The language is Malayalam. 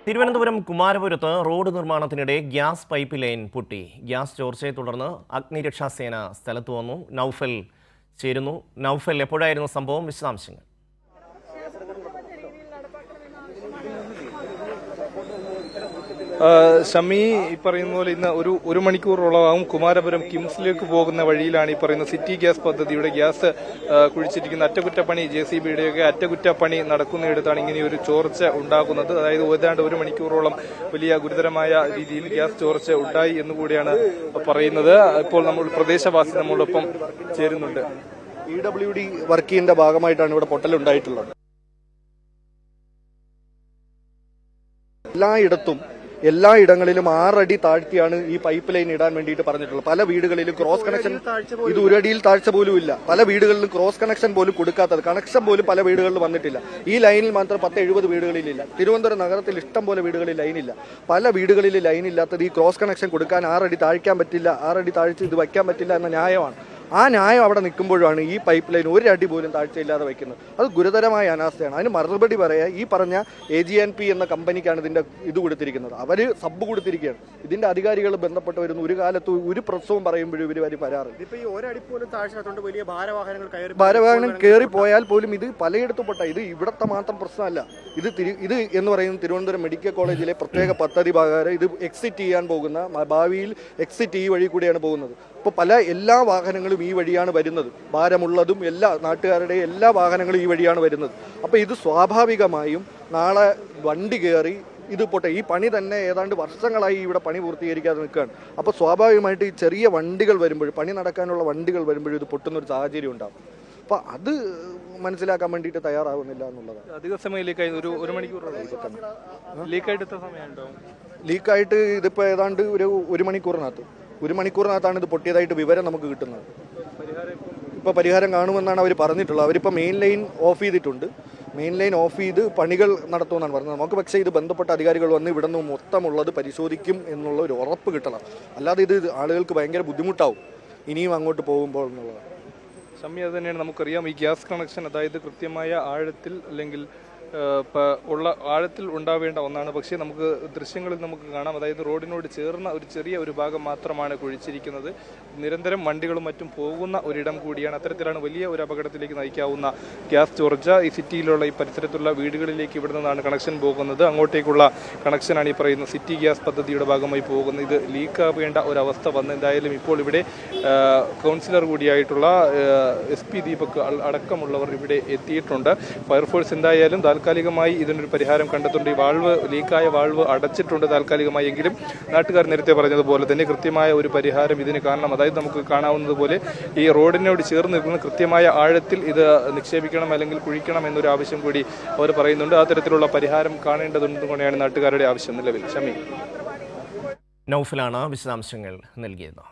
തിരുവനന്തപുരം കുമാരപുരത്ത് റോഡ് നിർമ്മാണത്തിനിടെ ഗ്യാസ് പൈപ്പ് ലൈൻ പൊട്ടി. ഗ്യാസ് ചോർച്ചയെ തുടർന്ന് അഗ്നിരക്ഷാസേന സ്ഥലത്ത് വന്നു. നൌഫൽ ചേരുന്നു. നൌഫൽ, എപ്പോഴായിരുന്നു സംഭവം? വിശദാംശങ്ങൾ. ഷമി, ഈ പറയുന്ന പോലെ ഇന്ന് ഒരു മണിക്കൂറോളമാകും കുമാരപുരം കിംസിലേക്ക് പോകുന്ന വഴിയിലാണ് ഈ പറയുന്ന സിറ്റി ഗ്യാസ് പദ്ധതിയുടെ ഗ്യാസ് കുഴിച്ചിരിക്കുന്ന അറ്റകുറ്റപ്പണി JCBയുടെയൊക്കെ അറ്റകുറ്റപ്പണി നടക്കുന്നിടത്താണ് ഇങ്ങനെ ഒരു ചോർച്ച ഉണ്ടാകുന്നത്. അതായത് ഏതാണ്ട് ഒരു മണിക്കൂറോളം വലിയ ഗുരുതരമായ രീതിയിൽ ഗ്യാസ് ചോർച്ച ഉണ്ടായി എന്നുകൂടിയാണ് പറയുന്നത്. ഇപ്പോൾ നമ്മൾ പ്രദേശവാസി നമ്മളോടൊപ്പം ചേരുന്നുണ്ട്. EWD വർക്കിന്റെ ഭാഗമായിട്ടാണ് ഇവിടെ പൊട്ടലുണ്ടായിട്ടുള്ളത്. എല്ലായിടങ്ങളിലും 6 അടി താഴ്ത്തിയാണ് ഈ പൈപ്പ് ലൈൻ ഇടാൻ വേണ്ടിയിട്ട് പറഞ്ഞിട്ടുള്ളത്. പല വീടുകളിലും ക്രോസ് കണക്ഷൻ, ഇത് 1 അടിയിൽ താഴ്ച പോലും ഇല്ല. പല വീടുകളിലും ക്രോസ് കണക്ഷൻ പോലും കൊടുക്കാത്തത്, കണക്ഷൻ പോലും പല വീടുകളിലും വന്നിട്ടില്ല. ഈ ലൈനിൽ മാത്രം 10-70 വീടുകളിലില്ല. തിരുവനന്തപുരം നഗരത്തിൽ ഇഷ്ടം പോലെ വീടുകളിൽ ലൈനില്ല. പല വീടുകളിൽ ലൈൻ ഇല്ലാത്തത് ഈ ക്രോസ് കണക്ഷൻ കൊടുക്കാൻ 6 അടി താഴ്ക്കാൻ പറ്റില്ല, 6 അടി താഴ്ച ഇത് വയ്ക്കാൻ പറ്റില്ല എന്ന ന്യായമാണ്. ആ ന്യായം അവിടെ നിൽക്കുമ്പോഴാണ് ഈ പൈപ്പ് ലൈൻ 1 അടി പോലും താഴ്ചയില്ലാതെ വയ്ക്കുന്നത്. അത് ഗുരുതരമായ അനാസ്ഥയാണ്. അതിന് മറുപടി പറയാ ഈ പറഞ്ഞ AGNP എന്ന കമ്പനിക്കാണ് ഇതിന്റെ ഇത് കൊടുത്തിരിക്കുന്നത്. അവര് സബ് കൊടുത്തിരിക്കുകയാണ്. ഇതിന്റെ അധികാരികൾ ബന്ധപ്പെട്ട് വരുന്നു. ഒരു കാലത്ത് ഒരു പ്രസവം പറയുമ്പോഴും ഇവര് പരാറ്. ഭാരവാഹനം കയറി പോയാൽ പോലും ഇത് പലയിടത്തും പൊട്ട. ഇത് ഇവിടത്തെ മാത്രം പ്രശ്നമല്ല. ഇത് എന്ന് പറയുന്നത് തിരുവനന്തപുരം മെഡിക്കൽ കോളേജിലെ പ്രത്യേക പദ്ധതി പ്രകാരം ഇത് എക്സിറ്റ് ചെയ്യാൻ പോകുന്ന, ഭാവിയിൽ എക്സിറ്റ് ഈ വഴി കൂടിയാണ് പോകുന്നത്. ഇപ്പോൾ എല്ലാ വാഹനങ്ങളും ഈ വഴിയാണ് വരുന്നത്. ഭാരമുള്ളതും എല്ലാ നാട്ടുകാരുടെ എല്ലാ വാഹനങ്ങളും ഈ വഴിയാണ് വരുന്നത്. അപ്പോൾ ഇത് സ്വാഭാവികമായും നാളെ വണ്ടി കയറി ഇത് പൊട്ടെ. ഈ പണി തന്നെ ഏതാണ്ട് വർഷങ്ങളായി ഇവിടെ പണി പൂർത്തീകരിക്കാതെ നിൽക്കുകയാണ്. അപ്പോൾ സ്വാഭാവികമായിട്ട് ഈ ചെറിയ വണ്ടികൾ വരുമ്പോഴും, പണി നടക്കാനുള്ള വണ്ടികൾ വരുമ്പോഴും ഇത് പൊട്ടുന്നൊരു സാഹചര്യം ഉണ്ടാകും. അപ്പോൾ അത് മനസ്സിലാക്കാൻ വേണ്ടിയിട്ട് തയ്യാറാവുന്നില്ല എന്നുള്ളതാണ്. അധിക സമയം ലീക്കായി ഒരു മണിക്കൂർ ലീക്കായിട്ട് ഇതിപ്പോൾ ഏതാണ്ട് ഒരു മണിക്കൂറിനകത്താണ് ഇത് പൊട്ടിയതായിട്ട് വിവരം നമുക്ക് കിട്ടുന്നത്. ഇപ്പോൾ പരിഹാരം കാണുമെന്നാണ് അവർ പറഞ്ഞിട്ടുള്ളത്. അവരിപ്പോൾ മെയിൻ ലൈൻ ഓഫ് ചെയ്തിട്ടുണ്ട്. മെയിൻ ലൈൻ ഓഫ് ചെയ്ത് പണികൾ നടത്തുമെന്നാണ് പറഞ്ഞത്. നമുക്ക് പക്ഷേ ഇത് ബന്ധപ്പെട്ട അധികാരികൾ വന്ന് ഇവിടെ നിന്ന് മൊത്തമുള്ളത് പരിശോധിക്കും എന്നുള്ള ഒരു ഉറപ്പ് കിട്ടണം. അല്ലാതെ ഇത് ആളുകൾക്ക് ഭയങ്കര ബുദ്ധിമുട്ടാവും ഇനിയും അങ്ങോട്ട് പോകുമ്പോൾ എന്നുള്ളതാണ്. ഷമി, അത് തന്നെയാണ് നമുക്കറിയാം. ഈ ഗ്യാസ് കണക്ഷൻ അതായത് കൃത്യമായ ആഴത്തിൽ അല്ലെങ്കിൽ ആഴത്തിൽ ഉണ്ടാവേണ്ട ഒന്നാണ്. പക്ഷേ നമുക്ക് ദൃശ്യങ്ങളിൽ നമുക്ക് കാണാം, അതായത് റോഡിനോട് ചേർന്ന ഒരു ഭാഗം മാത്രമാണ് കുഴിച്ചിരിക്കുന്നത്. നിരന്തരം വണ്ടികളും മറ്റും പോകുന്ന ഒരിടം കൂടിയാണ്. അത്തരത്തിലാണ് വലിയ ഒരു അപകടത്തിലേക്ക് നയിക്കാവുന്ന ഗ്യാസ് ചോർച്ച. ഈ സിറ്റിയിലുള്ള ഈ പരിസരത്തുള്ള വീടുകളിലേക്ക് ഇവിടെ നിന്നാണ് കണക്ഷൻ പോകുന്നത്. അങ്ങോട്ടേക്കുള്ള കണക്ഷനാണ് ഈ പറയുന്ന സിറ്റി ഗ്യാസ് പദ്ധതിയുടെ ഭാഗമായി പോകുന്നത്. ഇത് ലീക്കാവേണ്ട ഒരവസ്ഥ വന്ന് എന്തായാലും ഇപ്പോൾ ഇവിടെ കൗൺസിലർ കൂടിയായിട്ടുള്ള SP ദീപക് അടക്കമുള്ളവർ ഇവിടെ എത്തിയിട്ടുണ്ട്. ഫയർഫോഴ്സ് എന്തായാലും താൽക്കാലികമായി ഇതിനൊരു പരിഹാരം കണ്ടെത്തുന്നുണ്ട്. ഈ ലീക്കായ വാൾവ് അടച്ചിട്ടുണ്ട് താൽക്കാലികമായി. എങ്കിലും നാട്ടുകാർ നേരത്തെ പറഞ്ഞതുപോലെ തന്നെ കൃത്യമായ ഒരു പരിഹാരം ഇതിന് കാണണം. അതായത് നമുക്ക് കാണാവുന്നത് പോലെ ഈ റോഡിനോട് ചേർന്ന് നിൽക്കുന്ന കൃത്യമായ ആഴത്തിൽ ഇത് നിക്ഷേപിക്കണം അല്ലെങ്കിൽ കുഴിക്കണം എന്നൊരു ആവശ്യം കൂടി അവർ പറയുന്നുണ്ട്. ആ തരത്തിലുള്ള പരിഹാരം കാണേണ്ടതുണ്ടെന്നാണ് നാട്ടുകാരുടെ ആവശ്യം നിലവിൽ. ഷമി, നൌഫലാണ് വിശദാംശങ്ങൾ നൽകിയത്.